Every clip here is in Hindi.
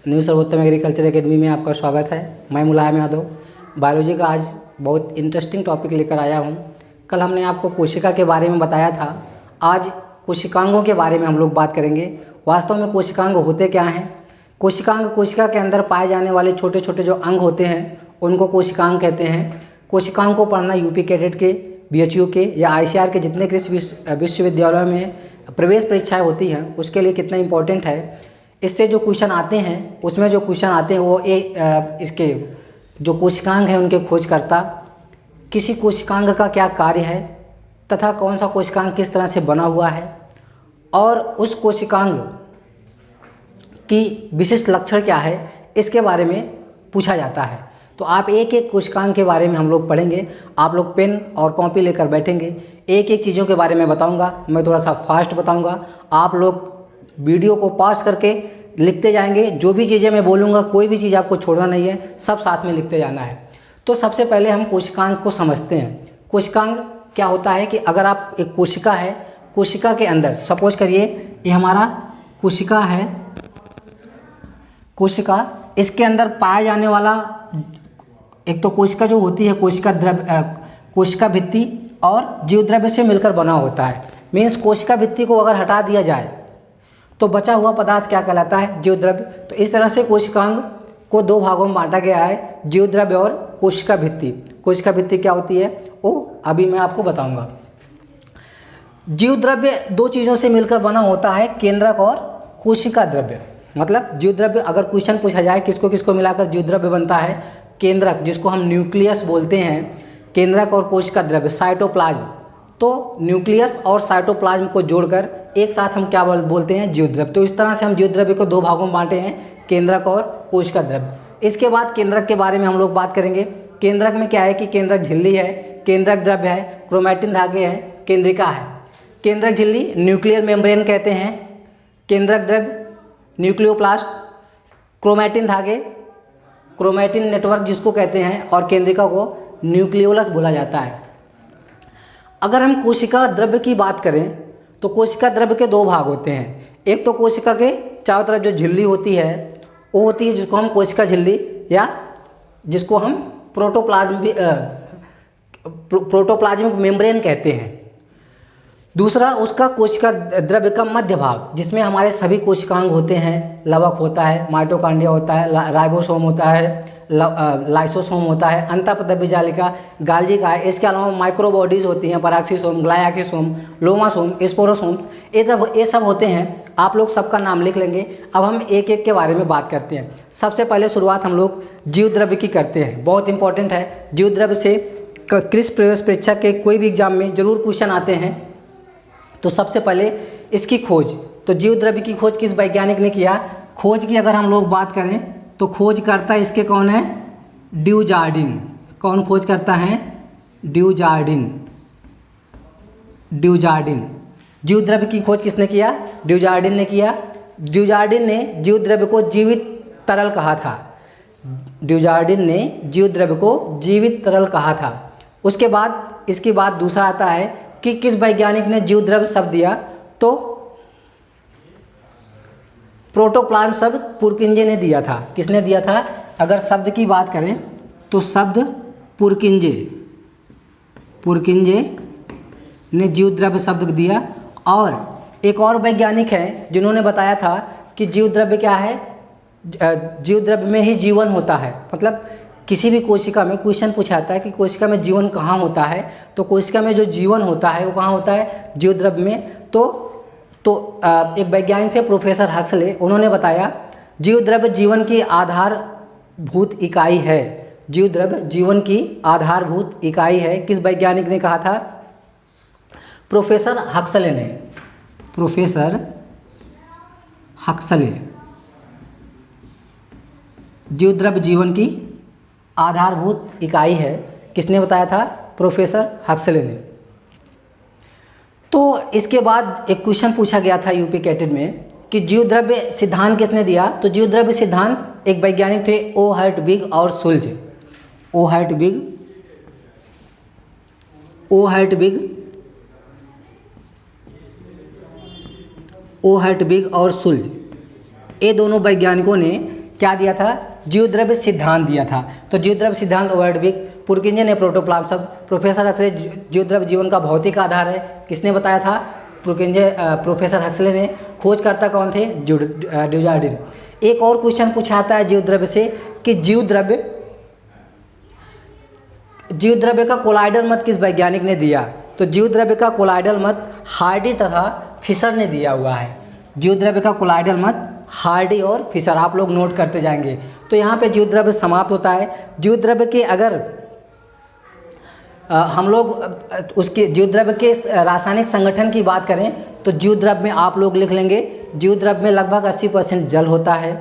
न्यू सर्वोत्तम एग्रीकल्चर एकेडमी में आपका स्वागत है। मैं मुलायम यादव बायोलॉजी का आज बहुत इंटरेस्टिंग टॉपिक लेकर आया हूँ। कल हमने आपको कोशिका के बारे में बताया था, आज कोशिकांगों के बारे में हम लोग बात करेंगे। वास्तव में कोशिकांग होते क्या हैं? कोशिकांग कोशिका के अंदर पाए जाने वाले छोटे छोटे जो अंग होते हैं उनको कोशिकांग कहते हैं। कोशिकांग को पढ़ना यूपी कैडेट के, बीएचयू के या आईसीआर के जितने कृषि विश्वविद्यालयों में प्रवेश परीक्षाएं होती हैं उसके लिए कितना इम्पोर्टेंट है। इससे जो क्वेश्चन आते हैं उसमें जो क्वेश्चन आते हैं वो इसके जो कोशिकांग हैं उनके खोजकर्ता, किसी कोशिकांग का क्या कार्य है तथा कौन सा कोशिकांग किस तरह से बना हुआ है और उस कोशिकांग की विशिष्ट लक्षण क्या है, इसके बारे में पूछा जाता है। तो आप एक एक कोशिकांग के बारे में हम लोग पढ़ेंगे। आप लोग पेन और कॉपी लेकर बैठेंगे, एक एक चीज़ों के बारे में बताऊंगा। मैं थोड़ा सा फास्ट बताऊंगा, आप लोग वीडियो को पॉज करके लिखते जाएंगे। जो भी चीज़ें मैं बोलूँगा कोई भी चीज़ आपको छोड़ना नहीं है, सब साथ में लिखते जाना है। तो सबसे पहले हम कोशिकांग को समझते हैं। कोशिकांग क्या होता है कि अगर आप एक कोशिका है, कोशिका के अंदर सपोज करिए ये हमारा कोशिका है, कोशिका, इसके अंदर पाया जाने वाला एक तो कोशिका जो होती है कोशिका द्रव्य, कोशिका भित्ति और जीवद्रव्य से मिलकर बना होता है। मीन्स कोशिका भित्ति को अगर हटा दिया जाए तो बचा हुआ पदार्थ क्या कहलाता है? जीवद्रव्य। तो इस तरह से कोशिकांग को दो भागों में बांटा गया है, जीवद्रव्य और कोशिका भित्ति। कोशिका भित्ति क्या होती है वो अभी मैं आपको बताऊंगा। जीवद्रव्य दो चीज़ों से मिलकर बना होता है, केंद्रक और कोशिका द्रव्य। मतलब जीवद्रव्य अगर क्वेश्चन पूछा जाए किसको किसको मिलाकर जीवद्रव्य बनता है? केंद्रक जिसको हम न्यूक्लियस बोलते हैं, केंद्रक और कोशिका द्रव्य साइटोप्लाज्म। तो न्यूक्लियस और साइटोप्लाज्म को जोड़कर एक साथ हम क्या बोलते हैं? जीवद्रव्य। तो इस तरह से हम जीवद्रव्य को दो भागों में बांटे हैं, केंद्रक और कोशिका द्रव्य। इसके बाद केंद्रक के बारे में हम लोग बात करेंगे। केंद्रक में क्या है कि केंद्रक झिल्ली है, केंद्रक द्रव्य है, क्रोमैटिन धागे हैं, केंद्रिका है। केंद्रक झिल्ली न्यूक्लियर मेम्ब्रेन कहते हैं, केंद्रक द्रव्य न्यूक्लियोप्लास्ट, क्रोमैटिन धागे क्रोमैटिन नेटवर्क जिसको कहते हैं, और केंद्रिका को न्यूक्लियोलस बोला जाता है। अगर हम कोशिका द्रव्य की बात करें तो कोशिका द्रव्य के दो भाग होते हैं। एक तो कोशिका के चारों तरफ जो झिल्ली होती है वो होती है जिसको हम कोशिका झिल्ली या जिसको हम प्रोटोप्लाज्मिक मेम्ब्रेन कहते हैं। दूसरा उसका कोशिका द्रव्य का मध्य भाग जिसमें हमारे सभी कोशिकांग होते हैं, लवक होता है, माइटोकॉन्ड्रिया होता है, राइबोसोम होता है, लाइसोसोम होता है, अंतःपदव्य जालिका, गाल्जी का है। इसके अलावा माइक्रो बॉडीज़ होती हैं, पराक्सीसोम, ग्लायाकिसोम, लोमासोम, स्पोरोसोम, ये सब होते हैं। आप लोग सबका नाम लिख लेंगे। अब हम एक एक के बारे में बात करते हैं। सबसे पहले शुरुआत हम लोग जीवद्रव्य की करते हैं, बहुत इंपॉर्टेंट है। जीवद्रव्य से कृषि प्रवेश परीक्षा के कोई भी एग्जाम में जरूर क्वेश्चन आते हैं। तो सबसे पहले इसकी खोज, तो जीवद्रव्य की खोज किस वैज्ञानिक ने किया? खोज की अगर हम लोग बात करें तो खोज करता इसके कौन है? ड्यूजार्डिन। कौन खोज करता है? ड्यूजार्डिन। जीवद्रव्य की खोज किसने किया? ड्यूजार्डिन ने किया। ड्यूजार्डिन ने जीवद्रव्य को जीवित तरल कहा था। ड्यूजार्डिन ने जीवद्रव्य को जीवित तरल कहा था। उसके बाद इसके बाद दूसरा आता है कि किस वैज्ञानिक ने जीवद्रव्य शब्द दिया? तो प्रोटोप्लाज्म शब्द पुरकिंजे ने दिया था। किसने दिया था? अगर शब्द की बात करें तो शब्द पुरकिंजे ने जीवद्रव्य शब्द दिया। और एक और वैज्ञानिक हैं जिन्होंने बताया था कि जीवद्रव्य क्या है? जीवद्रव्य में ही जीवन होता है। मतलब किसी भी कोशिका में क्वेश्चन पूछा जाता है कि कोशिका में जीवन कहाँ होता है, तो कोशिका में जो जीवन होता है वो कहाँ होता है? जीवद्रव्य में। तो एक वैज्ञानिक थे प्रोफेसर हक्सले, उन्होंने बताया जीवद्रव्य जीवन की आधारभूत इकाई है। जीवद्रव्य जीवन की आधारभूत इकाई है। किस वैज्ञानिक ने कहा था? प्रोफेसर हक्सले ने। प्रोफेसर हक्सले जीवद्रव्य जीवन की आधारभूत इकाई है। किसने बताया था? प्रोफेसर हक्सले ने। तो इसके बाद एक क्वेश्चन पूछा गया था यूपी कैटेड में कि जीवद्रव्य सिद्धांत किसने दिया? तो जीवद्रव्य सिद्धांत एक वैज्ञानिक थे ओ हर्टविग और शुल्ज। ओ हर्टविग और शुल्ज, ये दोनों वैज्ञानिकों ने क्या दिया था? जीवद्रव्य सिद्धांत दिया था। तो जीवद्रव्य सिद्धांत वर्डविक, पुरकिंजे ने प्रोटोप्लाज्म, प्रोफेसर हक्सले जीवद्रव्य जीवन का भौतिक आधार है, किसने बताया था? प्रोफेसर हक्सले ने। खोजकर्ता कौन थे? ड्यूजार्डिन। एक और क्वेश्चन पूछा जाता है जीवद्रव्य से कि जीवद्रव्य का कोलाइडल मत किस वैज्ञानिक ने दिया? तो जीवद्रव्य का कोलाइडल मत हार्डी तथा फिशर ने दिया हुआ है। जीवद्रव्य का कोलाइडल मत हार्डी और फिशर, आप लोग नोट करते जाएंगे। तो यहाँ पे जीवद्रव्य समाप्त होता है। जीवद्रव्य के अगर हम लोग उसके जीवद्रव्य के रासायनिक संगठन की बात करें तो जीवद्रव्य में आप लोग लिख लेंगे, जीवद्रव्य में लगभग 80% जल होता है,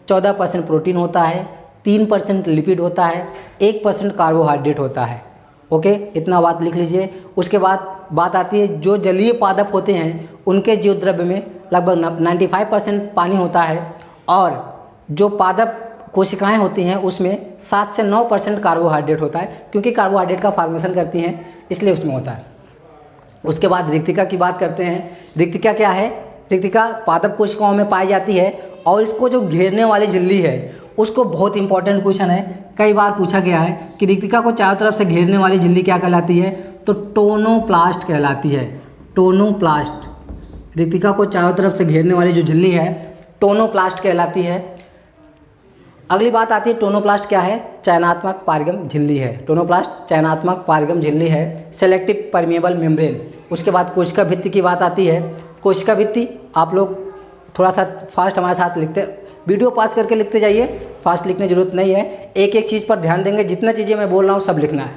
14% प्रोटीन होता है, 3% लिपिड होता है, 1% कार्बोहाइड्रेट होता है। ओके, इतना बात लिख लीजिए। उसके बाद बात आती है जो जलीय पादप होते हैं उनके जीवद्रव्य में लगभग 95% पानी होता है, और जो पादप कोशिकाएं होती हैं उसमें 7 से 9% कार्बोहाइड्रेट होता है, क्योंकि कार्बोहाइड्रेट का फॉर्मेशन करती हैं इसलिए उसमें होता है। उसके बाद रिक्तिका की बात करते हैं। रिक्तिका क्या है? रिक्तिका पादप कोशिकाओं में पाई जाती है, और इसको जो घेरने वाली झिल्ली है उसको, बहुत इंपॉर्टेंट क्वेश्चन है, कई बार पूछा गया है कि रिक्तिका को चारों तरफ से घेरने वाली झिल्ली क्या कहलाती है? तो टोनोप्लास्ट कहलाती है। टोनोप्लास्ट, रिक्तिका को चारों तरफ से घेरने वाली जो झिल्ली है टोनोप्लास्ट कहलाती है। अगली बात आती है टोनोप्लास्ट क्या है? चयनात्मक पारगम झिल्ली है। टोनोप्लास्ट चयनात्मक पारगम झिल्ली है, सेलेक्टिव परमिएबल मेम्ब्रेन। उसके बाद कोशिका भित्ति की बात आती है। कोशिका भित्ति आप लोग थोड़ा सा फास्ट हमारे साथ लिखते, वीडियो पास करके लिखते जाइए, फास्ट लिखने की जरूरत नहीं है, एक एक चीज़ पर ध्यान देंगे, जितना चीज़ें मैं बोल रहा हूँ सब लिखना है।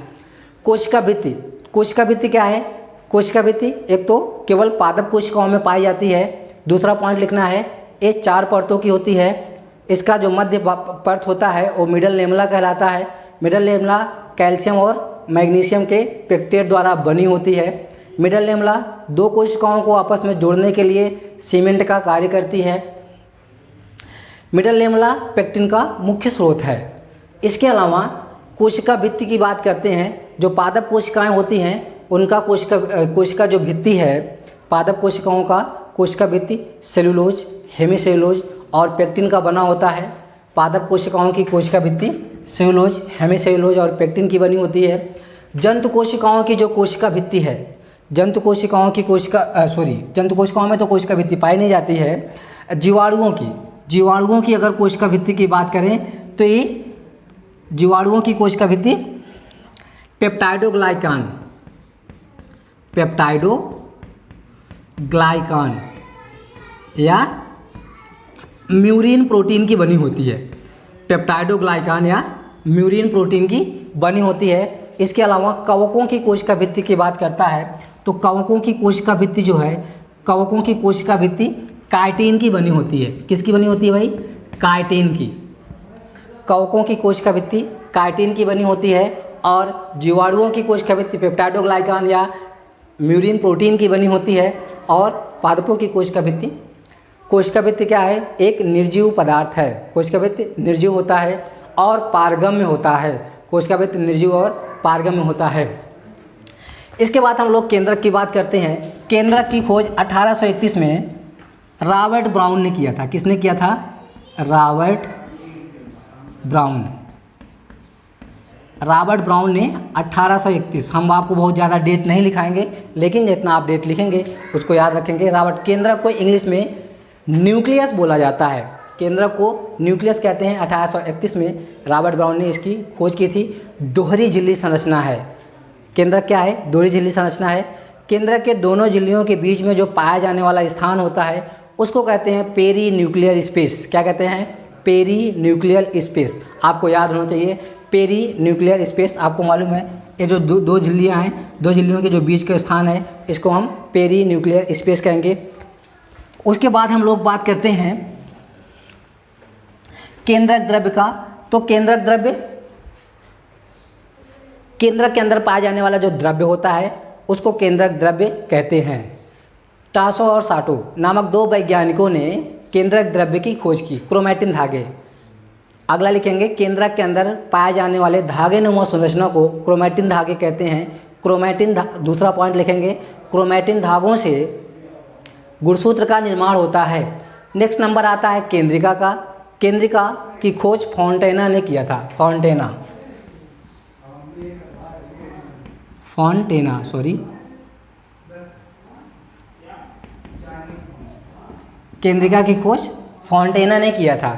कोशिका भित्ति, कोशिका भित्ति क्या है? कोशिका भित्ति एक तो केवल पादप कोशिकाओं में पाई जाती है। दूसरा पॉइंट लिखना है, ये 4 परतों की होती है। इसका जो मध्य परत होता है वो मिडल लेमला कहलाता है। मिडल लेमला कैल्शियम और मैग्नीशियम के पेक्टेट द्वारा बनी होती है। मिडल लेमला 2 कोशिकाओं को आपस में जोड़ने के लिए सीमेंट का कार्य करती है। मिडल लेमला पेक्टिन का मुख्य स्रोत है। इसके अलावा कोशिका भित्ति की बात करते हैं। जो पादप कोशिकाएं होती हैं उनका कोशिका जो भित्ति है, पादप कोशिकाओं का कोशिका भित्ति सेलुलोज, हेमीसेलुलोज और पेक्टिन का बना होता है। पादप कोशिकाओं की कोशिका भित्ति सेलुलोज, हेमीसेलुलोज और पेक्टिन की बनी होती है। जंतु कोशिकाओं की जो कोशिका भित्ति है, जंतु कोशिकाओं में तो कोशिका भित्ति पाई नहीं जाती है। जीवाणुओं की अगर कोशिका भित्ति की बात करें तो ये जीवाणुओं की कोशिका भित्ति पेप्टाइडोग्लाइकान या म्यूरिन प्रोटीन की बनी होती है। पेप्टाइडोग्लाइकान या म्यूरिन प्रोटीन की बनी होती है। इसके अलावा कवकों की कोशिका भित्ति की बात करता है तो कवकों की कोशिका भित्ति जो है, कवकों की कोशिका भित्ति काइटिन की बनी होती है। किसकी बनी होती है भाई? काइटिन की। कवकों की कोशिका भित्ति काइटिन की बनी होती है, और जीवाणुओं की कोशिका भित्ति पेप्टाइडोग्लाइकान या म्यूरिन प्रोटीन की बनी होती है। और पादपों की कोशिका भित्ति क्या है? एक निर्जीव पदार्थ है। कोशिका भित्ति निर्जीव होता है और पारगम्य होता है। कोशिका भित्ति निर्जीव और पारगम्य होता है। इसके बाद हम लोग केंद्रक की बात करते हैं। केंद्रक की खोज 1831 में रॉबर्ट ब्राउन ने किया था। किसने किया था? रॉबर्ट ब्राउन ने 1831। हम आपको बहुत ज़्यादा डेट नहीं लिखाएंगे, लेकिन जितना आप डेट लिखेंगे उसको याद रखेंगे। रॉबर्ट, केंद्रक को इंग्लिश में न्यूक्लियस बोला जाता है। केंद्रक को न्यूक्लियस कहते हैं। 1831 में रॉबर्ट ब्राउन ने इसकी खोज की थी। दोहरी झिल्ली संरचना है। केंद्रक क्या है? दोहरी झिल्ली संरचना है। केंद्रक के दोनों झिल्लियों के बीच में जो पाया जाने वाला स्थान होता है उसको कहते हैं पेरी न्यूक्लियर स्पेस। क्या कहते हैं? Perinuclear space. आपको याद होना चाहिए पेरी न्यूक्लियर स्पेस। आपको मालूम है ये जो दो झिल्लियाँ हैं, 2 झिल्लियों के जो बीच का स्थान है इसको हम पेरी न्यूक्लियर स्पेस कहेंगे। उसके बाद हम लोग बात करते हैं केंद्रक द्रव्य का। तो केंद्रक द्रव्य, केंद्रक के अंदर पाया जाने वाला जो द्रव्य होता है उसको केंद्रक द्रव्य कहते हैं। टासो और साटो नामक 2 वैज्ञानिकों ने केंद्रक द्रव्य की खोज की। क्रोमैटिन धागे, अगला लिखेंगे केंद्रक के अंदर पाए जाने वाले धागे नुमा संरचना को क्रोमैटिन धागे कहते हैं। दूसरा पॉइंट लिखेंगे क्रोमैटिन धागों से गुणसूत्र का निर्माण होता है। नेक्स्ट नंबर आता है केंद्रिका का। केंद्रिका की खोज फॉन्टेना ने किया था। फॉन्टेना सॉरी, केंद्रिका की खोज फॉन्टेना ने किया था।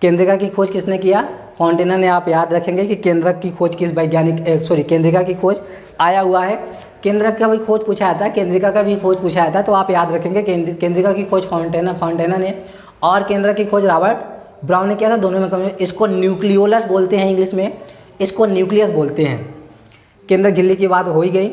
केंद्रिका की खोज किसने किया? फॉन्टेना ने। आप याद रखेंगे कि केंद्रक की खोज किस वैज्ञानिक केंद्रिका की खोज आया हुआ है। केंद्रक का भी खोज पूछा जाता है, केंद्रिका का भी खोज पूछा जाता है, तो आप याद रखेंगे केंद्रिका की खोज फॉन्टेना ने और केंद्रक की खोज रॉबर्ट ब्राउन ने किया था। दोनों में कम। इसको न्यूक्लियोलस बोलते हैं इंग्लिश में, इसको न्यूक्लियस बोलते हैं। केंद्रक झिल्ली की बात हो ही गई।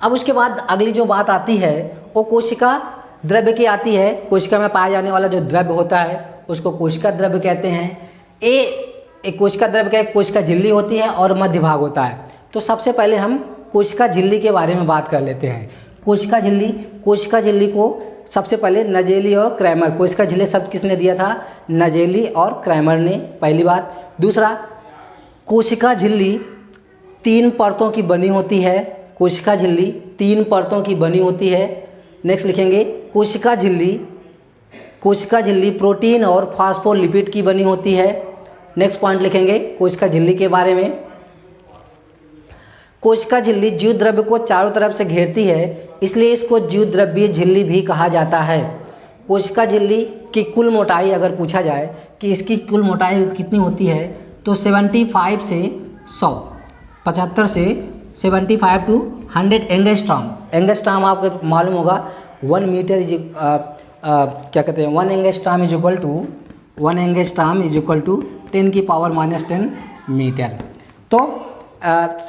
अब उसके बाद अगली जो बात आती है वो कोशिका द्रव्य की आती है। कोशिका में पाया जाने वाला जो द्रव्य होता है उसको कोशिका द्रव्य कहते हैं। एक कोशिका द्रव्य का एक कोशिका झिल्ली होती है और मध्य भाग होता है। तो सबसे पहले हम कोशिका झिल्ली के बारे में बात कर लेते हैं। कोशिका झिल्ली को सबसे पहले नजेली और क्रैमर, कोशिका झिल्ली शब्द किसने दिया था? नजेली और क्रैमर ने, पहली बात। दूसरा, कोशिका झिल्ली 3 परतों की बनी होती है। कोशिका झिल्ली 3 परतों की बनी होती है। नेक्स्ट लिखेंगे कोशिका झिल्ली प्रोटीन और फास्फोलिपिड की बनी होती है। नेक्स्ट पॉइंट लिखेंगे कोशिका झिल्ली के बारे में। कोशिका झिल्ली जीव द्रव्य को चारों तरफ से घेरती है, इसलिए इसको जीव द्रव्य झिल्ली भी कहा जाता है। कोशिका झिल्ली की कुल मोटाई अगर पूछा जाए कि इसकी कुल मोटाई कितनी होती है तो 75 से 100, 75 से 75 टू 100 एंगस्ट्रॉम। एंगस्ट्रॉम आपको मालूम होगा 1 मीटर क्या कहते हैं, 1 एंगस्ट्रॉम इज इक्वल टू 10 की पावर -10 मीटर। तो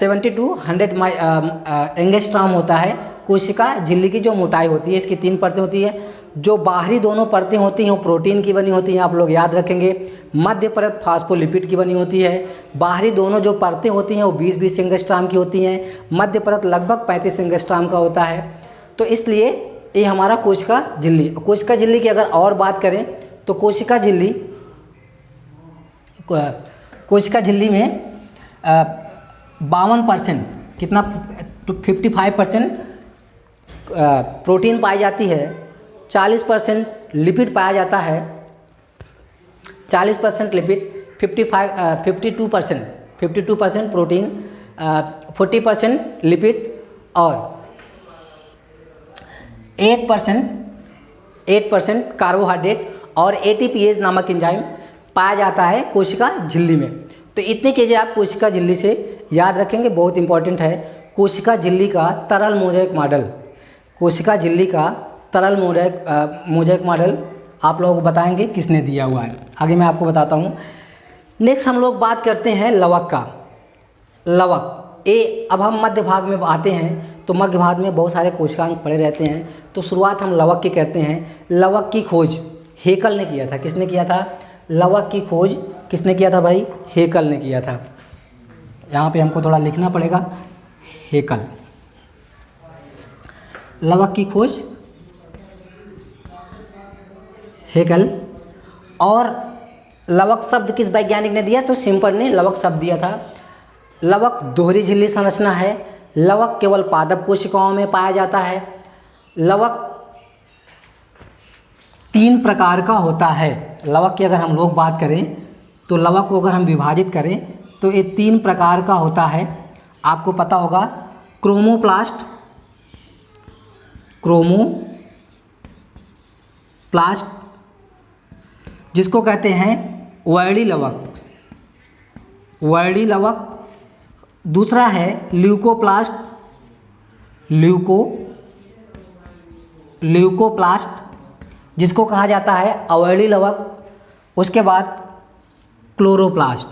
70 टू 100 एंगस्ट्रॉम होता है कोशिका झिल्ली की जो मोटाई होती है। इसकी 3 परतें होती है। जो बाहरी दोनों परतें होती हैं वो प्रोटीन की बनी होती हैं, आप लोग याद रखेंगे। मध्य परत फास्फोलिपिड की बनी होती है। बाहरी दोनों जो परतें होती हैं वो 20-20 एंगस्ट्रॉम की होती हैं। मध्य परत लगभग 35 एंगस्ट्रॉम का होता है। तो इसलिए ये हमारा कोशिका झिल्ली की अगर और बात करें तो कोशिका झिल्ली में 52% कितना 55% प्रोटीन पाई जाती है, 40% लिपिड पाया जाता है, 40% लिपिड, 52% प्रोटीन, 40% लिपिड और 8% कार्बोहाइड्रेट और एटीपीएज नामक एंजाइम पाया जाता है कोशिका झिल्ली में। तो इतनी चीज़ें आप कोशिका झिल्ली से याद रखेंगे, बहुत इंपॉर्टेंट है। कोशिका झिल्ली का तरल मोज़ेक मॉडल, कोशिका झिल्ली का तरल मोज़ेक मॉडल आप लोगों को बताएंगे किसने दिया हुआ है, आगे मैं आपको बताता हूँ। नेक्स्ट हम लोग बात करते हैं लवक का। अब हम मध्य भाग में आते हैं तो मध्य भाग में बहुत सारे कोशिकांग पड़े रहते हैं। तो शुरुआत हम लवक की करते हैं। लवक की खोज हेकल ने किया था। किसने किया था? लवक की खोज किसने किया था भाई? हेकल ने किया था। यहाँ पे हमको थोड़ा लिखना पड़ेगा, हेकल। लवक की खोज हेकल। और लवक शब्द किस वैज्ञानिक ने दिया? तो सिम्पर ने लवक शब्द दिया था। लवक दोहरी झिल्ली संरचना है। लवक केवल पादप कोशिकाओं में पाया जाता है। लवक 3 प्रकार का होता है। लवक की अगर हम लोग बात करें तो लवक को अगर हम विभाजित करें तो ये 3 प्रकार का होता है। आपको पता होगा क्रोमोप्लास्ट जिसको कहते हैं वर्णी लवक। दूसरा है ल्यूकोप्लास्ट जिसको कहा जाता है अवर्णी लवक। उसके बाद क्लोरोप्लास्ट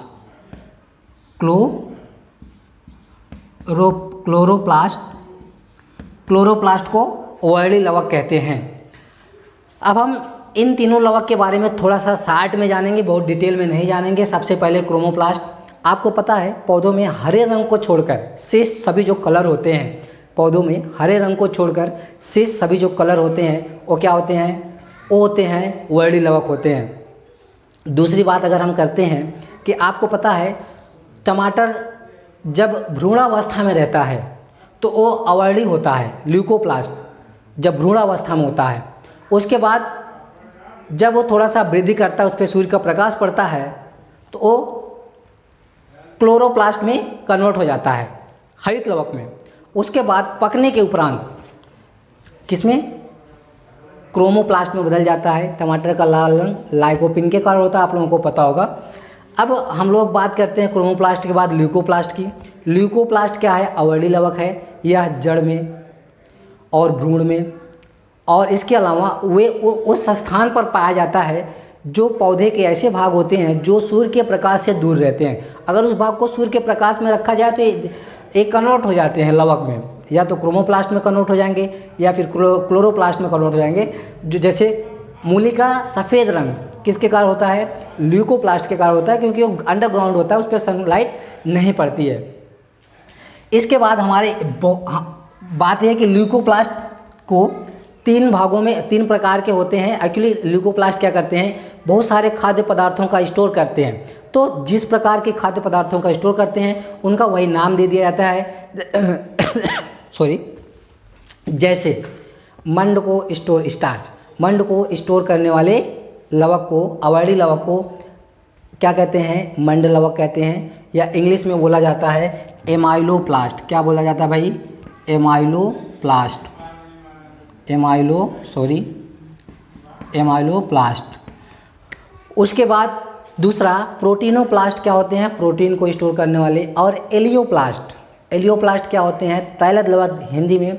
को वर्णी लवक कहते हैं। अब हम इन तीनों लवक के बारे में थोड़ा सा शार्ट में जानेंगे, बहुत डिटेल में नहीं जानेंगे। सबसे पहले क्रोमोप्लास्ट। आपको पता है पौधों में हरे रंग को छोड़कर शेष सभी जो कलर होते हैं, पौधों में हरे रंग को छोड़कर शेष सभी जो कलर होते हैं वो क्या होते हैं? वो होते हैं वर्णी लवक होते हैं। दूसरी बात अगर हम करते हैं कि आपको पता है टमाटर जब भ्रूणावस्था में रहता है तो वो अवर्णी होता है, ल्यूकोप्लास्ट जब भ्रूणावस्था में होता है। उसके बाद जब वो थोड़ा सा वृद्धि करता है, उस पर सूर्य का प्रकाश पड़ता है, तो वो क्लोरोप्लास्ट में कन्वर्ट हो जाता है, हरित लवक में। उसके बाद पकने के उपरांत किसमें, क्रोमोप्लास्ट में बदल जाता है। टमाटर का लाल रंग लाइकोपिन के कारण होता है, आप लोगों को पता होगा। अब हम लोग बात करते हैं क्रोमोप्लास्ट के बाद ल्यूकोप्लास्ट की। ल्यूकोप्लास्ट क्या है, अवर्णी लवक है। यह जड़ में और भ्रूण में, और इसके अलावा वे उस स्थान पर पाया जाता है जो पौधे के ऐसे भाग होते हैं जो सूर्य के प्रकाश से दूर रहते हैं। अगर उस भाग को सूर्य के प्रकाश में रखा जाए तो ये कन्वर्ट हो जाते हैं लवक में, या तो क्रोमोप्लास्ट में कन्वर्ट हो जाएंगे या फिर क्लोरोप्लास्ट में कन्वर्ट हो जाएंगे। जो जैसे मूली का सफ़ेद रंग किसके कारण होता है, ल्यूकोप्लास्ट के कारण होता है, क्योंकि वो अंडरग्राउंड होता है, उस पर सनलाइट नहीं पड़ती है। इसके बाद हमारे बात यह है कि ल्यूकोप्लास्ट को तीन भागों में, तीन प्रकार के होते हैं। एक्चुअली ल्यूकोप्लास्ट क्या करते हैं, बहुत सारे खाद्य पदार्थों का स्टोर करते हैं। तो जिस प्रकार के खाद्य पदार्थों का स्टोर करते हैं उनका वही नाम दे दिया जाता है सॉरी। जैसे मंड को स्टोर, स्टार्च, मंड को स्टोर करने वाले लवक को, अवर्णी लवक को क्या कहते हैं, मंड लवक कहते हैं, या इंग्लिश में बोला जाता है एमाइलोप्लास्ट। क्या बोला जाता है भाई, एमाइलोप्लास्ट, एमाइलोप्लास्ट। उसके बाद दूसरा प्रोटीनोप्लास्ट क्या होते हैं, प्रोटीन को स्टोर करने वाले। और एलियोप्लास्ट, एलियोप्लास्ट क्या होते हैं, तैलद लवक, हिंदी में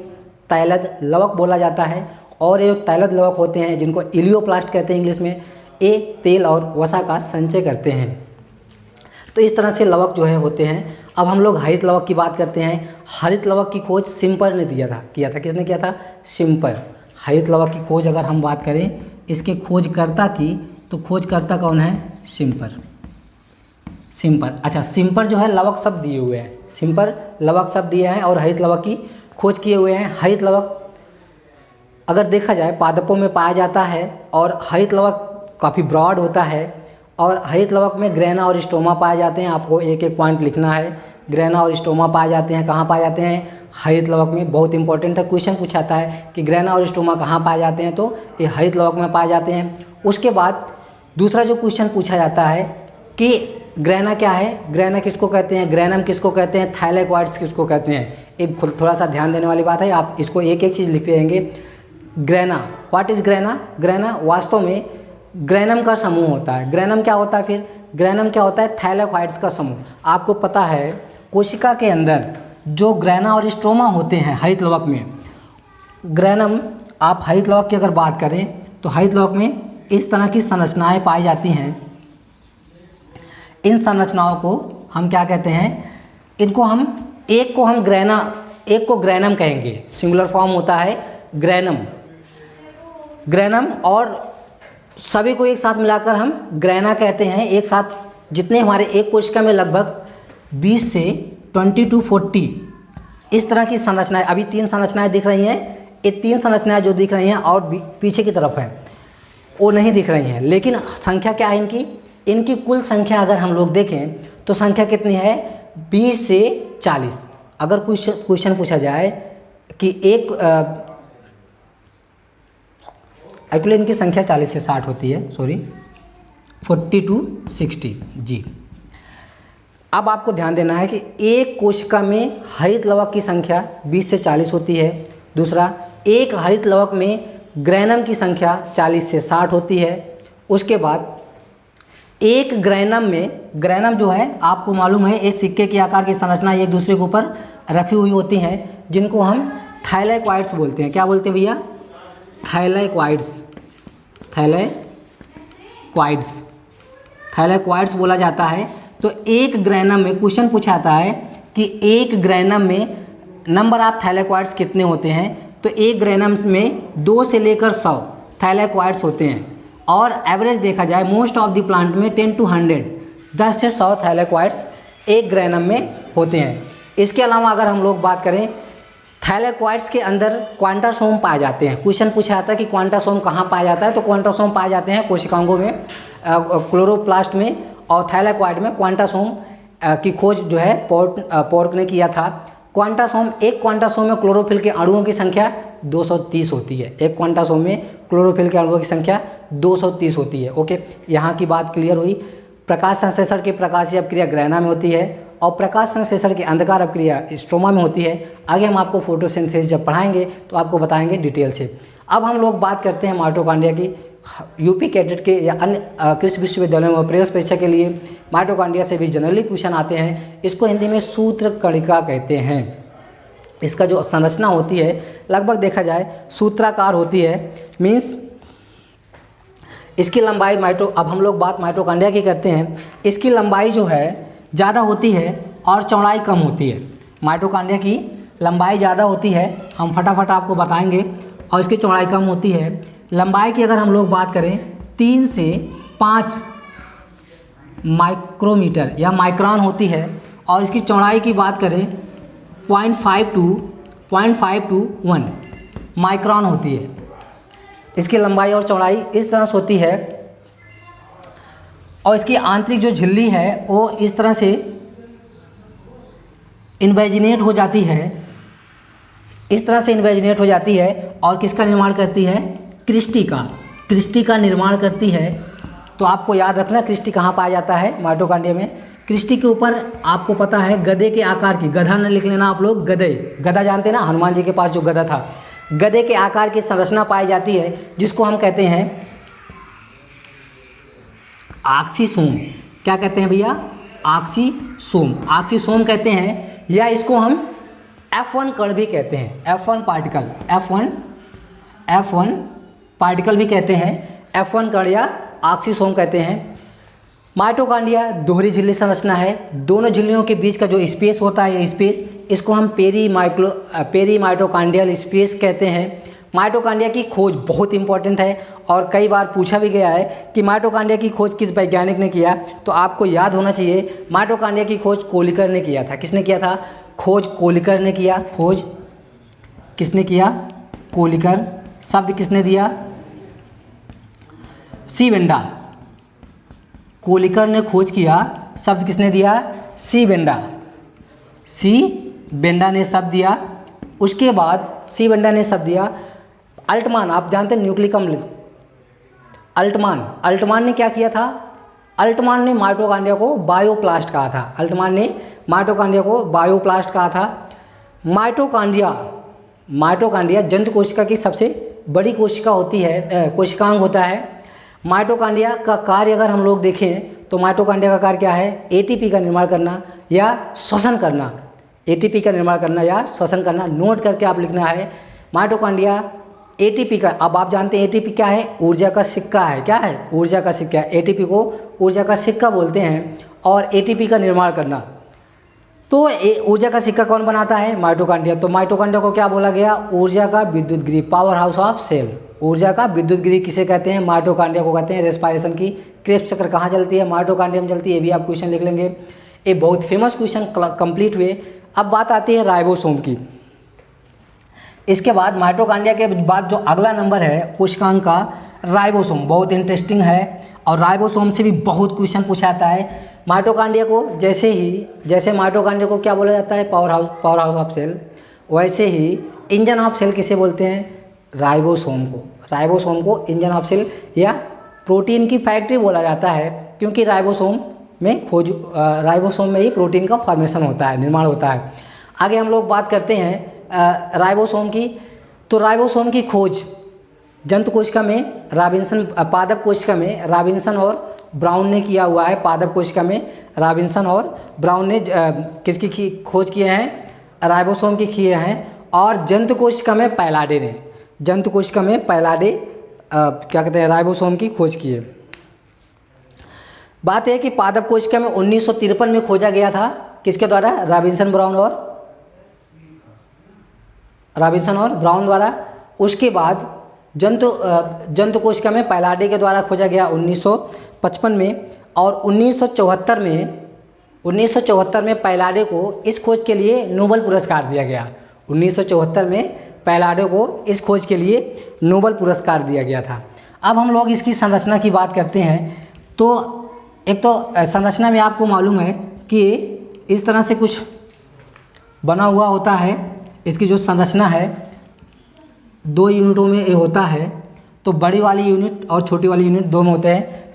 तैलद लवक बोला जाता है। और ये तैलद लवक होते हैं जिनको इलियोप्लास्ट कहते हैं इंग्लिश में, ये तेल और वसा का संचय करते हैं। तो इस तरह से लवक जो है होते हैं। अब हम लोग हरित लवक की बात करते हैं। हरित लवक की खोज शिम्पर ने किया था। किसने किया था, शिम्पर। हरित लवक की खोज अगर हम बात करें इसके खोजकर्ता की, तो खोजकर्ता कौन है, शिम्पर। अच्छा, शिम्पर जो है लवक शब्द दिए हुए हैं, शिम्पर लवक शब्द दिए हैं और हरित लवक की खोज किए हुए हैं। हरित लवक अगर देखा जाए पादपों में पाया जाता है, और हरित लवक काफ़ी ब्रॉड होता है। और हरित लवक में ग्रेना और स्टोमा पाए जाते हैं। आपको एक एक पॉइंट लिखना है, ग्रेना और स्टोमा पाए जाते हैं। कहाँ पाए जाते हैं, हरित लवक में। बहुत इंपॉर्टेंट है, क्वेश्चन पूछा जाता है कि ग्रेना और स्टोमा कहाँ पाए जाते हैं, तो ये हरित लवक में पाए जाते हैं। उसके बाद दूसरा जो क्वेश्चन पूछा जाता है कि ग्रेना क्या है, ग्रेना किसको कहते हैं, ग्रेनम किसको कहते हैं, थाइलेक्वाइड्स किसको कहते हैं। एक थोड़ा सा ध्यान देने वाली बात है, आप इसको एक एक चीज़ लिखते रहेंगे। Grana, what is grana, grana वास्तव में ग्रेनम का समूह होता है। ग्रेनम क्या होता है, फिर ग्रेनम क्या होता है, थाइलेक्वाइड्स का समूह। आपको पता है कोशिका के अंदर जो ग्रेना और स्ट्रोमा होते हैं हरित लवक में, ग्रेनम, आप हरित लवक की अगर बात करें तो हरित लवक में इस तरह की संरचनाएं पाई जाती हैं। इन संरचनाओं को हम क्या कहते हैं, इनको हम एक को हम ग्रेना, एक को ग्रेनम कहेंगे, सिंगुलर फॉर्म होता है ग्रेनम, ग्रेनम, और सभी को एक साथ मिलाकर हम ग्रेना कहते हैं। एक साथ जितने हमारे एक कोशिका में लगभग 20 से 20 to 40 इस तरह की संरचनाएं, अभी 3 संरचनाएं दिख रही हैं। ये 3 संरचनाएं जो दिख रही हैं और पीछे की तरफ हैं वो नहीं दिख रही हैं, लेकिन संख्या क्या है इनकी, इनकी कुल संख्या अगर हम लोग देखें तो संख्या कितनी है, 20 से 40। अगर क्वेश्चन पूछा जाए कि एक एक्चुअली इनकी संख्या 40 से 60 होती है, 40 to 60 जी। अब आपको ध्यान देना है कि एक कोशिका में हरित लवक की संख्या 20 से 40 होती है। दूसरा, एक हरित लवक में ग्रेनम की संख्या 40 से 60 होती है। उसके बाद एक ग्रेनम में, ग्रेनम जो है आपको मालूम है एक सिक्के के आकार की संरचना एक दूसरे के ऊपर रखी हुई होती हैं, जिनको हम थाइलेक्वाइड्स बोलते हैं। क्या बोलते हैं भैया, थाइलेक्वाइड्स, थाइलेक्वाइड्स, थाइलेक्वाइड्स बोला जाता है। तो एक ग्रेनम में क्वेश्चन पूछा जाता है कि एक ग्रेनम में नंबर ऑफ थाइलेक्वाइड्स कितने होते हैं, तो एक ग्रेनम में 2 से लेकर 100 थाइलेक्वाइड्स होते हैं। और एवरेज देखा जाए मोस्ट ऑफ द प्लांट में 10 to 100, 10 से 100 थाइलेक्वाइड्स एक ग्रेनम में होते हैं। इसके अलावा अगर हम लोग बात करें, थाइलेक्वाइड्स के अंदर क्वांटासोम पाए जाते हैं। क्वेश्चन पूछा जाता है कि क्वांटासोम कहाँ पाया जाता है, तो क्वांटासोम पाए जाते हैं कोशिकांगों में, क्लोरोप्लास्ट में और थाइलेक्वाइड में। क्वांटासोम की खोज जो है पोर्क ने किया था। क्वांटासोम, एक क्वांटासोम में क्लोरोफिल के अणुओं की संख्या 230 होती है। एक क्वांटासोम में क्लोरोफिल के अणुओं की संख्या 230 होती है। ओके, यहाँ की बात क्लियर हुई। प्रकाश संश्लेषण की प्रकाशीय अपक्रिया ग्रहणा में होती है और प्रकाश संश्लेषण की अंधकार अपक्रिया स्ट्रोमा में होती है। आगे हम आपको फोटोसिंथेसिस जब पढ़ाएंगे तो आपको बताएंगे डिटेल से। अब हम लोग बात करते हैं माइटोकॉन्ड्रिया की। यूपी कैडेट के या अन्य कृषि विश्वविद्यालयों में प्रवेश परीक्षा के लिए माइटोकॉन्ड्रिया से भी जनरली क्वेश्चन आते हैं। इसको हिंदी में सूत्र कणिका कहते हैं। इसका जो संरचना होती है लगभग देखा जाए सूत्राकार होती है, मीन्स इसकी लंबाई अब हम लोग बात माइटोकॉन्ड्रिया की करते हैं। इसकी लंबाई जो है ज़्यादा होती है और चौड़ाई कम होती है। माइटोकॉन्ड्रिया की लंबाई ज़्यादा होती है, हम फटाफट आपको बताएंगे, और इसकी चौड़ाई कम होती है। लंबाई की अगर हम लोग बात करें 3 से 5 माइक्रोमीटर या माइक्रोन होती है, और इसकी चौड़ाई की बात करें 0.5 to 1 माइक्रोन होती है। इसकी लंबाई और चौड़ाई इस तरह से होती है, और इसकी आंतरिक जो झिल्ली है वो इस तरह से इन्वेजिनेट हो जाती है, इस तरह से इन्वेजिनेट हो जाती है, और किसका निर्माण करती है? क्रिस्टी का निर्माण करती है। तो आपको याद रखना क्रिस्टी कहाँ पाया जाता है माइटोकॉन्ड्रिया में। क्रिस्टी के ऊपर आपको पता है गधे के आकार की, गधा न लिख लेना आप लोग, गधा जानते हैं ना, हनुमान जी के पास जो गधा था, गधे के आकार की संरचना पाई जाती है, जिसको हम कहते हैं ऑक्सीसोम। क्या कहते हैं भैया? ऑक्सीसोम कहते हैं, या इसको हम F1 कण भी कहते हैं, F1 पार्टिकल भी कहते हैं, F1 कण या ऑक्सीसोम कहते हैं। माइटोकॉन्ड्रिया दोहरी झिल्ली संरचना है। दोनों झिल्लियों के बीच का जो स्पेस होता है, ये स्पेस, इसको हम पेरी माइटोकॉन्ड्रियल स्पेस कहते हैं। माइटोकॉन्ड्रिया की खोज बहुत इंपॉर्टेंट है, और कई बार पूछा भी गया है कि माइटोकॉन्ड्रिया की खोज किस वैज्ञानिक ने किया। तो आपको याद होना चाहिए, माइटोकॉन्ड्रिया की खोज कोलिकर ने किया था। किसने किया था? खोज कोलिकर ने किया। खोज किसने किया? कोलिकर। शब्द किसने दिया? सी बेंडा। कोलिकर ने खोज किया, शब्द किसने दिया? सी बेंडा ने शब्द दिया। उसके बाद सी बेंडा ने शब्द दिया अल्टमान। आप जानते हैं न्यूक्लिक अम्ल, अल्टमान ने क्या किया था? अल्टमान ने माइटोकॉन्ड्रिया को बायोप्लास्ट कहा था। माइटोकॉन्ड्रिया जंतु कोशिका की सबसे बड़ी कोशिका होती है, कोशिकांग होता है। माइटोकॉन्ड्रिया का कार्य अगर हम लोग देखें तो माइटोकॉन्ड्रिया का कार्य क्या है? एटीपी का निर्माण करना या श्वसन करना। नोट करके आप लिखना है माइटोकॉन्ड्रिया एटीपी का। अब आप जानते हैं एटीपी क्या है? ऊर्जा का सिक्का है। क्या है? ऊर्जा का सिक्का। एटीपी को ऊर्जा का सिक्का बोलते हैं, और एटीपी का निर्माण करना। तो ऊर्जा का सिक्का कौन बनाता है? माइटोकॉन्ड्रिया। तो माइटोकॉन्ड्रिया को क्या बोला गया? ऊर्जा का विद्युत गृह, पावर हाउस ऑफ सेल। ऊर्जा का विद्युत गृह किसे कहते हैं? माइटोकॉन्ड्रिया को कहते हैं। रेस्पिरेशन की क्रेब्स चक्र कहाँ चलती है? माइटोकॉन्ड्रिया में चलती है। ये भी आप क्वेश्चन लिख लेंगे। ये बहुत फेमस क्वेश्चन कंप्लीट हुए। अब बात आती है राइबोसोम की। इसके बाद माइटोकॉन्ड्रिया के बाद जो अगला नंबर है कोशिकांग का, राइबोसोम, बहुत इंटरेस्टिंग है, और राइबोसोम से भी बहुत क्वेश्चन पूछा जाता है। माइटोकॉन्ड्रिया को जैसे माइटोकॉन्ड्रिया को क्या बोला जाता है? Power house of cell. वैसे ही इंजन ऑफ सेल किसे बोलते हैं? राइबोसोम को इंजन ऑफ सेल या प्रोटीन की फैक्ट्री बोला जाता है, क्योंकि राइबोसोम में ही प्रोटीन का फॉर्मेशन होता है, निर्माण होता है। आगे हम लोग बात करते हैं राइबोसोम की। तो राइबोसोम की खोज जंतु कोशिका में पादप कोशिका में रॉबिन्सन और ब्राउन ने किया हुआ है। पादप कोशिका में रॉबिन्सन और ब्राउन ने किसकी खोज किए हैं? राइबोसोम की किए हैं। और जंतु कोशिका में पैलाडे क्या कहते हैं? राइबोसोम की खोज की है। बात है कि पादप कोशिका में 1953 में खोजा गया था। किसके द्वारा? रॉबिन्सन और ब्राउन द्वारा। उसके बाद जंतु कोशिका में पैलाडे के द्वारा खोजा गया 1955 में, और 1974 में पैलाडे को इस खोज के लिए नोबेल पुरस्कार दिया गया। 1974 में पैलाडे को इस खोज के लिए नोबेल पुरस्कार दिया गया था। अब हम लोग इसकी संरचना की बात करते हैं। तो एक तो संरचना में आपको मालूम है कि इस तरह से कुछ बना हुआ होता है। इसकी जो संरचना है दो यूनिटों में ये होता है, तो बड़ी वाली यूनिट और छोटी वाली यूनिट दो में होते हैं।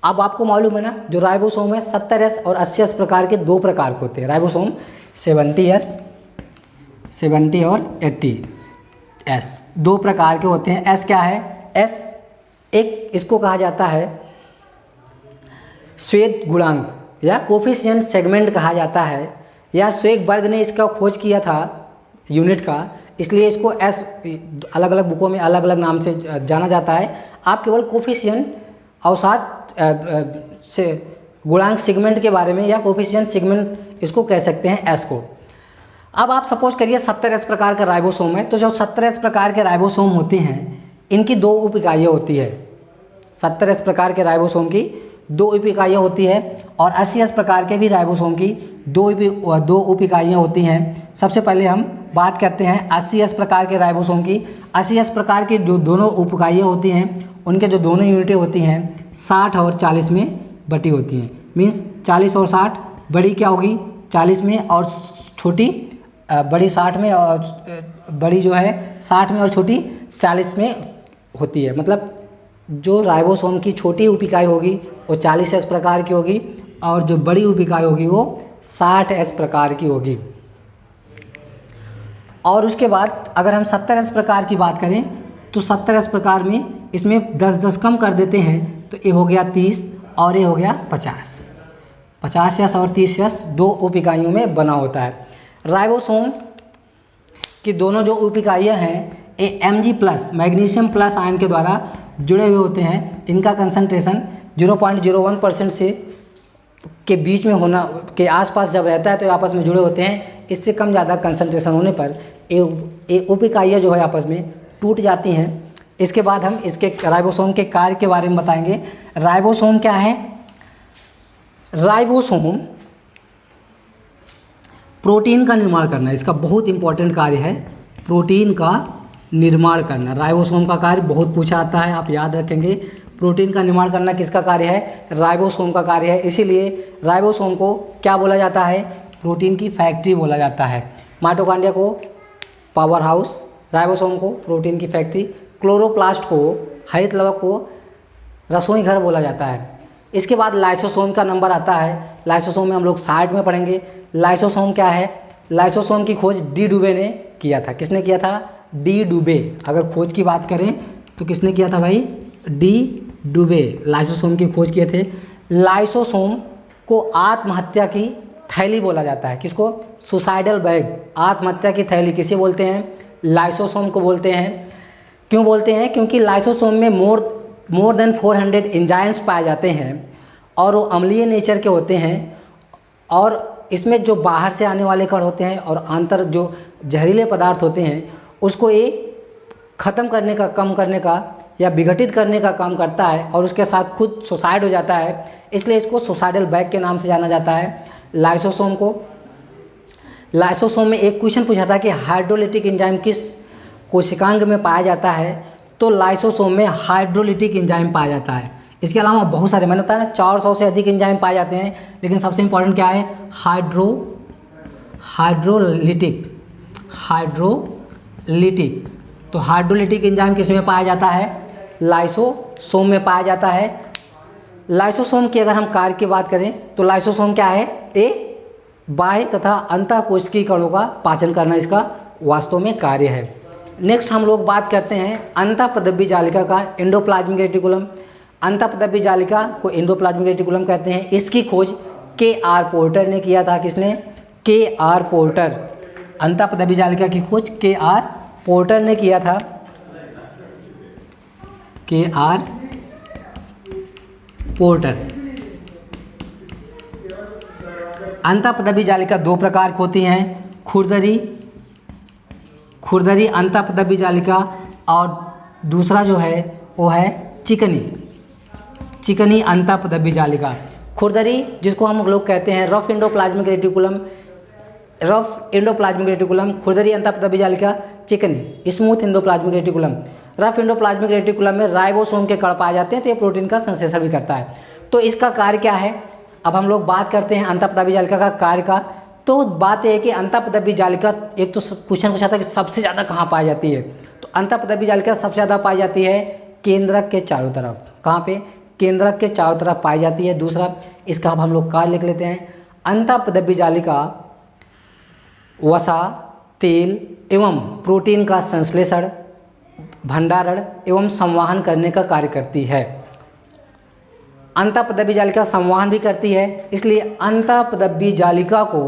अब आपको मालूम है ना, जो राइबोसोम है 70S और 80S प्रकार के दो प्रकार के होते हैं। राइबोसोम 70S 70 और 80S दो प्रकार के होते हैं। एस क्या है? एस एक इसको कहा जाता है श्वेत गुणांक या कोफिशिएंट सेगमेंट कहा जाता है, या श्वेतबर्ग ने इसका खोज किया था यूनिट का, इसलिए इसको एस अलग अलग बुकों में अलग अलग नाम से जाना जाता है। आप केवल कोफिशिएंट अवसाद से गुणांक सेगमेंट के बारे में या कोफिशिएंट सेगमेंट इसको कह सकते हैं एस को। अब आप सपोज करिए 70S प्रकार का राइबोसोम है, तो जो 70S प्रकार के राइबोसोम होते हैं इनकी दो उप इकाइयाँ होती है। 70S प्रकार के राइबोसोम की दो उप इकाइयाँ होती है और 80S प्रकार के भी राइबोसोम की दो उप इकाइयाँ होती हैं। सबसे पहले हम बात करते हैं 80S प्रकार के राइबोसोम की। 80S प्रकार की जो दोनों उप इकाइयाँ होती हैं उनके जो दोनों यूनिटें होती हैं 60 और 40 में बटी होती हैं। मीन्स 40 और 60, बड़ी क्या होगी 40 में और छोटी बड़ी 60 में, और बड़ी जो है 60 में और छोटी 40 में होती है। मतलब जो राइबोसोम की छोटी उप इकाई होगी वो 40S प्रकार की होगी और जो बड़ी उप इकाई होगी वो 60S प्रकार की होगी। और उसके बाद अगर हम 70S प्रकार की बात करें तो 70S प्रकार में इसमें 10-10 कम कर देते हैं, तो ये हो गया 30 और ये हो गया 50। 50S और 30S दो उप इकाइयों में बना होता है। राइबोसोम की दोनों जो उप इकाइयाँ हैं ये Mg+ मैग्नीशियम प्लस आयन के द्वारा जुड़े हुए होते हैं। इनका कंसंट्रेशन 0.01% से के बीच में होना के आसपास जब रहता है तो आपस में जुड़े होते हैं। इससे कम ज़्यादा कंसंट्रेशन होने पर ये उप इकाइयाँ जो है आपस में टूट जाती हैं। इसके बाद हम इसके राइबोसोम के कार्य के बारे में बताएंगे। राइबोसोम क्या है? राइबोसोम प्रोटीन का निर्माण करना, इसका बहुत इंपॉर्टेंट कार्य है प्रोटीन का निर्माण करना। राइबोसोम का कार्य बहुत पूछा आता है, आप याद रखेंगे। प्रोटीन का निर्माण करना किसका कार्य है? राइबोसोम का कार्य है। इसीलिए राइबोसोम को क्या बोला जाता है? प्रोटीन की फैक्ट्री बोला जाता है। माइटोकॉन्ड्रिया को पावर हाउस, राइबोसोम को प्रोटीन की फैक्ट्री, क्लोरोप्लास्ट को, हरित लवक को रसोई घर बोला जाता है। इसके बाद लाइसोसोम का नंबर आता है। लाइसोसोम में हम लोग 60 में पढ़ेंगे। लाइसोसोम क्या है? लाइसोसोम की खोज डी डुबे ने किया था। किसने किया था? डी डुबे। अगर खोज की बात करें तो किसने किया था भाई? डी डुबे लाइसोसोम की खोज किए थे। लाइसोसोम को आत्महत्या की थैली बोला जाता है। किसको? सुसाइडल बैग, आत्महत्या की थैली किसे बोलते हैं? लाइसोसोम को बोलते हैं। क्यों बोलते हैं? क्योंकि लाइसोसोम में मोर देन 400 एंजाइम्स पाए जाते हैं और वो अम्लीय नेचर के होते हैं, और इसमें जो बाहर से आने वाले कण होते हैं और आंतर जो जहरीले पदार्थ होते हैं उसको ये ख़त्म करने का, कम करने का या विघटित करने का काम करता है और उसके साथ खुद सुसाइड हो जाता है। इसलिए इसको सुसाइडल बैग के नाम से जाना जाता है लाइसोसोम को। लाइसोसोम में एक क्वेश्चन पूछा था कि हाइड्रोलिटिक एंजाइम किस कोशिकांग में पाया जाता है, तो लाइसोसोम में हाइड्रोलिटिक एंजाइम पाया जाता है। इसके अलावा बहुत सारे, मैंने बताया ना 400 से अधिक एंजाइम पाए जाते हैं, लेकिन सबसे इंपॉर्टेंट क्या है? हाइड्रोलिटिक। तो हाइड्रोलिटिक एंजाइम किस में पाया जाता है? लाइसोसोम में पाया जाता है। लाइसोसोम की अगर हम कार्य की बात करें तो लाइसोसोम क्या है? ये बाह्य तथा अंतःकोशिकीय कणों का पाचन करना इसका वास्तव में कार्य है। नेक्स्ट हम लोग बात करते हैं अंतःपदव्य जालिका का, एंडोप्लाज्मिक रेटिकुलम। अंतःपदव्य जालिका को एंडोप्लाज्मिक रेटिकुलम कहते हैं। इसकी खोज K.R. पोर्टर ने किया था। किसने? K.R. पोर्टर। अंतःपदव्य जालिका की खोज K.R. पोर्टर ने किया था। K.R. पोर्टर। अंतःपदव्य जालिका दो प्रकार की होती हैं, खुरदरी अंतःपदव्य जालिका, और दूसरा जो है वो है चिकनी अंतःपदव्य जालिका। खुरदरी जिसको हम लोग कहते हैं रफ एंडोप्लाज्मिक रेटिकुलम, खुरदरी अंतःपदव्य जालिका, चिकनी smooth endoplasmic reticulum. Rough endoplasmic reticulum में राइबोसोम के कण पाए जाते हैं, तो ये प्रोटीन का संश्लेषण भी करता है। तो इसका कार्य क्या है? अब हम लोग बात करते हैं अंतःपदव्य जालिका का कार्य का। तो बात यह है कि अंतःपदव्य जालिका, एक तो क्वेश्चन पूछा था कि सबसे ज़्यादा कहाँ पाई जाती है, तो अंतःपदवी जालिका सबसे ज़्यादा पाई जाती है केंद्रक के चारों तरफ। कहाँ पे? केंद्रक के चारों तरफ पाई जाती है। दूसरा, इसका अब हम लोग कार्य लिख लेते हैं। अंतःपदवी जालिका वसा, तेल एवं प्रोटीन का संश्लेषण, भंडारण एवं संवहन करने का कार्य करती है। अंतःपदवी जालिका संवहन भी करती है, इसलिए अंतःपदवी जालिका को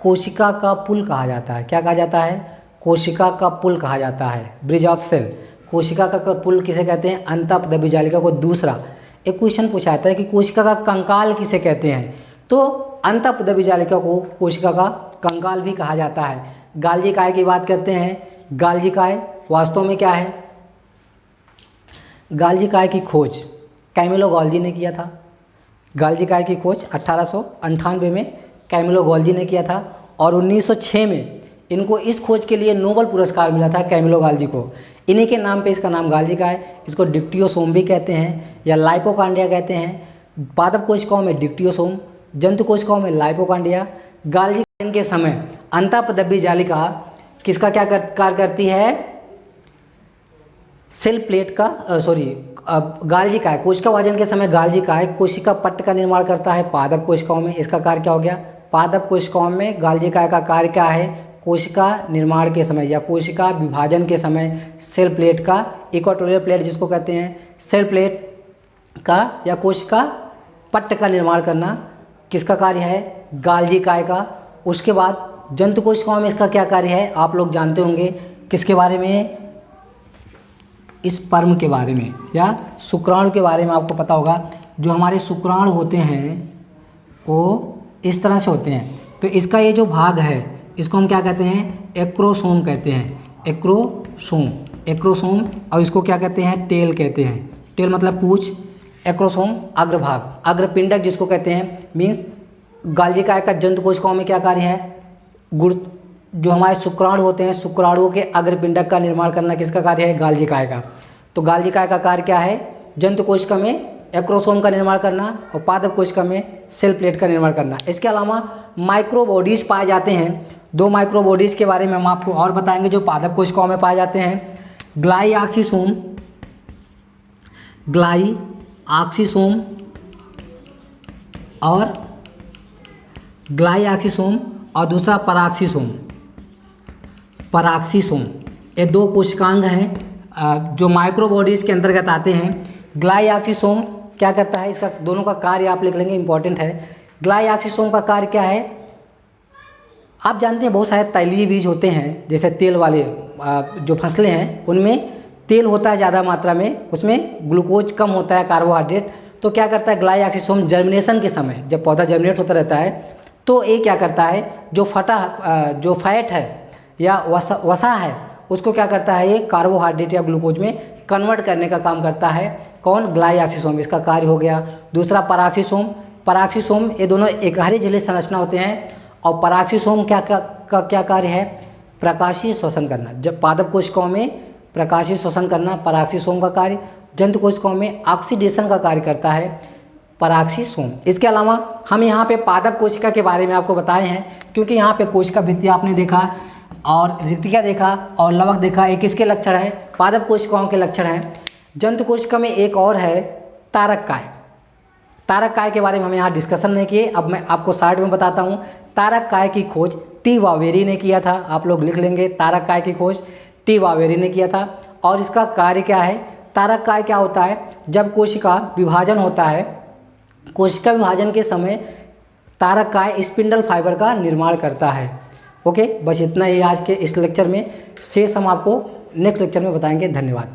कोशिका का पुल कहा जाता है। क्या कहा जाता है? कोशिका का पुल कहा जाता है, ब्रिज ऑफ सेल। कोशिका का पुल किसे कहते हैं? अंतःपदवी जालिका को। दूसरा, एक क्वेश्चन पूछा जाता है कि कोशिका का कंकाल किसे कहते हैं, तो अंतःपदवी जालिका को कोशिका का कंकाल भी कहा जाता है। गाल्जी काय की बात करते हैं। गाल्जी काय वास्तव में क्या है? गाल्जी काय की खोज कैमिलो गॉल्जी ने किया था। गाल्जी काय की खोज 1898 में कैमिलो गॉल्जी ने किया था और 1906 में इनको इस खोज के लिए नोबेल पुरस्कार मिला था कैमिलो गॉल्जी को। इन्हीं के नाम पे इसका नाम गाल्जी काय। इसको डिप्टियोसोम भी कहते हैं या लाइपोकांडिया कहते हैं। पादप कोशिकाओं में डिप्टियोसोम, जंतु कोशिकाओं में लाइपोकांडिया। गाल्जी के समय अंतःपदवी जालिका किसका क्या कार्य करती है? सेल प्लेट का गाल्जी काय कोशिका विभाजन के समय गाल्जी काय कोशिका पट्ट का निर्माण करता है पादप कोशिकाओं में। इसका कार्य क्या हो गया? पादप कोशिकाओं में गाल्जी काय का कार्य क्या है? कोशिका निर्माण के समय या कोशिका विभाजन के समय सेल प्लेट का, इक्वाटोरियल प्लेट जिसको कहते हैं, सेल प्लेट का या कोशिका पट्ट का निर्माण करना किसका कार्य है? गाल्जी काय का। उसके बाद जंतु कोशिकाओं में इसका क्या कार्य है? आप लोग जानते होंगे। किसके बारे में? स्पर्म के बारे में या शुक्राणु के बारे में आपको पता होगा। जो हमारे शुक्राणु होते हैं वो इस तरह से होते हैं, तो इसका ये जो भाग है इसको हम क्या कहते हैं? एक्रोसोम कहते हैं। एक्रोसोम और इसको क्या कहते हैं? टेल कहते हैं। टेल मतलब पूंछ, एक्रोसोम अग्रभाग, अग्रपिंडक जिसको कहते हैं। मीन्स गाल्जी काय का जंतु कोशिकाओं में क्या कार्य है? जो हमारे शुक्राणु होते हैं, शुक्राणुओं के अग्रपिंडक का निर्माण करना किसका कार्य है? गाल्जी काय का। तो गाल्जी काय का कार्य क्या है? जंतु कोशिका में एक्रोसोम का निर्माण करना और पादप कोशिका में सेल प्लेट का निर्माण करना। इसके अलावा माइक्रोबॉडीज पाए जाते हैं। 2 माइक्रोबॉडीज के बारे में हम आपको और बताएंगे जो पादप कोशिकाओं में पाए जाते हैं। ग्लाइऑक्सिसोम और दूसरा पराक्सीसोम। ये 2 कोशिकांग हैं जो माइक्रोबॉडीज़ के अंतर्गत आते हैं। ग्लाइऑक्सिसोम क्या करता है? इसका दोनों का कार्य आप लिख लेंगे, इंपॉर्टेंट है। ग्लाइऑक्सिसोम का कार्य क्या है? आप जानते हैं बहुत सारे तैलीय बीज होते हैं, जैसे तेल वाले जो फसलें हैं उनमें तेल होता है ज़्यादा मात्रा में, उसमें ग्लूकोज कम होता है, कार्बोहाइड्रेट। तो क्या करता है ग्लाइऑक्सिसोम? जर्मिनेशन के समय जब पौधा जर्मिनेट होता रहता है तो ये क्या करता है? जो फैट है या वसा है उसको क्या करता है? ये कार्बोहाइड्रेट या ग्लूकोज में कन्वर्ट करने का काम करता है। कौन? ग्लाइऑक्सिसोम। इसका कार्य हो गया। दूसरा पराक्सीसोम। ये दोनों एकाधारी झिल्ली संरचना होते हैं। और पराक्सीसोम क्या कार्य है? प्रकाशीय श्वसन करना। जब पादप कोशिकाओं में प्रकाशीय श्वसन करना पराक्सीसोम का कार्य। जंतु कोशिकाओं में ऑक्सीडेशन का कार्य करता है पराक्सीसोम। इसके अलावा हम यहाँ पे पादप कोशिका के बारे में आपको बताए हैं, क्योंकि यहाँ पे कोशिका भित्ति आपने देखा और रिक्तिका देखा और लवक देखा। ये किसके लक्षण है? पादप कोशिकाओं के लक्षण हैं। जंतु कोशिका में एक और है तारक काय। तारक काय के बारे में हम यहाँ डिस्कशन नहीं किए, अब मैं आपको शॉर्ट में बताता हूँ। तारक काय की खोज टी वावेरी ने किया था। आप लोग लिख लेंगे, तारक काय की खोज टी वावेरी ने किया था। और इसका कार्य क्या है? तारक काय क्या होता है? जब कोशिका विभाजन होता है, कोशिका विभाजन के समय तारक काय स्पिंडल फाइबर का निर्माण करता है। ओके, बस इतना ही आज के इस लेक्चर में। शेष हम आपको नेक्स्ट लेक्चर में बताएंगे। धन्यवाद।